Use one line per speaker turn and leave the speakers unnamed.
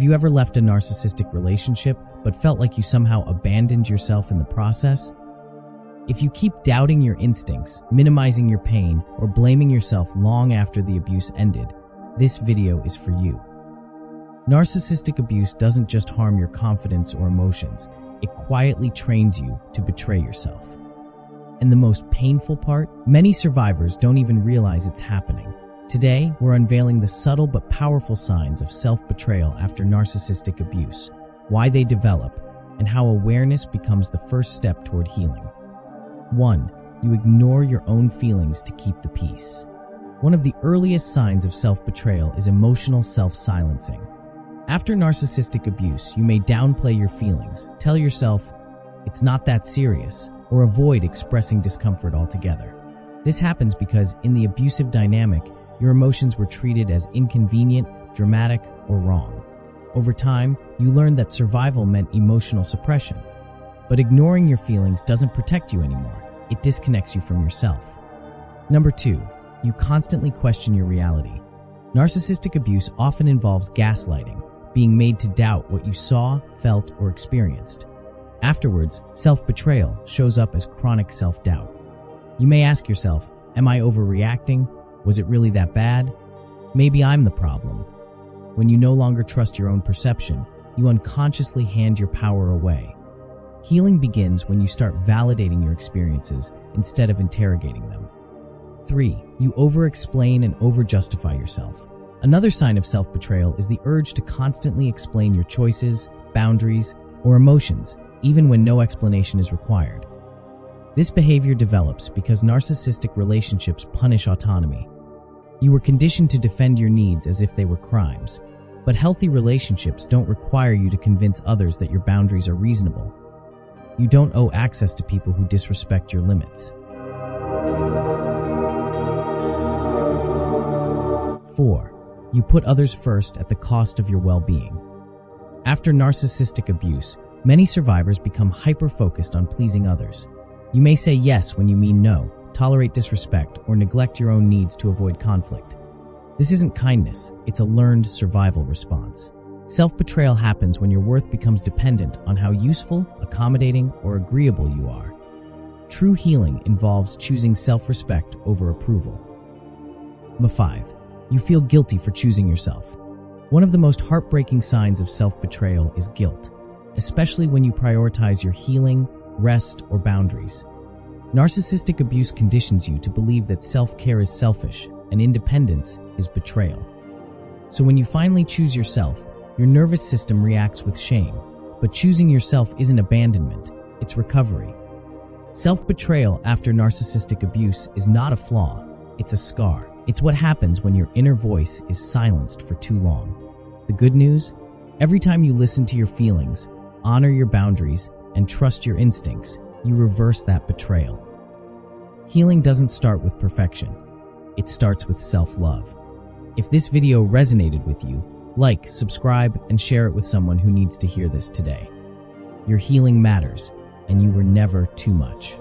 Have you ever left a narcissistic relationship but felt like you somehow abandoned yourself in the process? If you keep doubting your instincts, minimizing your pain, or blaming yourself long after the abuse ended, this video is for you. Narcissistic abuse doesn't just harm your confidence or emotions, it quietly trains you to betray yourself. And the most painful part? Many survivors don't even realize it's happening. Today, we're unveiling the subtle but powerful signs of self-betrayal after narcissistic abuse, why they develop, and how awareness becomes the first step toward healing. 1. You ignore your own feelings to keep the peace. One of the earliest signs of self-betrayal is emotional self-silencing. After narcissistic abuse, you may downplay your feelings, tell yourself, "It's not that serious," or avoid expressing discomfort altogether. This happens because, in the abusive dynamic, your emotions were treated as inconvenient, dramatic, or wrong. Over time, you learned that survival meant emotional suppression. But ignoring your feelings doesn't protect you anymore. It disconnects you from yourself. Number 2, you constantly question your reality. Narcissistic abuse often involves gaslighting, being made to doubt what you saw, felt, or experienced. Afterwards, self-betrayal shows up as chronic self-doubt. You may ask yourself, am I overreacting? Was it really that bad? Maybe I'm the problem. When you no longer trust your own perception, you unconsciously hand your power away. Healing begins when you start validating your experiences instead of interrogating them. 3. You over-explain and over-justify yourself. Another sign of self-betrayal is the urge to constantly explain your choices, boundaries, or emotions, even when no explanation is required. This behavior develops because narcissistic relationships punish autonomy. You were conditioned to defend your needs as if they were crimes, but healthy relationships don't require you to convince others that your boundaries are reasonable. You don't owe access to people who disrespect your limits. 4. You put others first at the cost of your well-being. After narcissistic abuse, many survivors become hyper-focused on pleasing others. You may say yes when you mean no, tolerate disrespect, or neglect your own needs to avoid conflict. This isn't kindness, it's a learned survival response. Self-betrayal happens when your worth becomes dependent on how useful, accommodating, or agreeable you are. True healing involves choosing self-respect over approval. 5. You feel guilty for choosing yourself. One of the most heartbreaking signs of self-betrayal is guilt, especially when you prioritize your healing, rest, or boundaries. Narcissistic abuse conditions you to believe that self-care is selfish and independence is betrayal. So when you finally choose yourself, your nervous system reacts with shame. But choosing yourself isn't abandonment, it's recovery. Self-betrayal after narcissistic abuse is not a flaw, it's a scar. It's what happens when your inner voice is silenced for too long. The good news? Every time you listen to your feelings, honor your boundaries, and trust your instincts, you reverse that betrayal. Healing doesn't start with perfection. It starts with self-love. If this video resonated with you, like, subscribe, and share it with someone who needs to hear this today. Your healing matters, and you were never too much.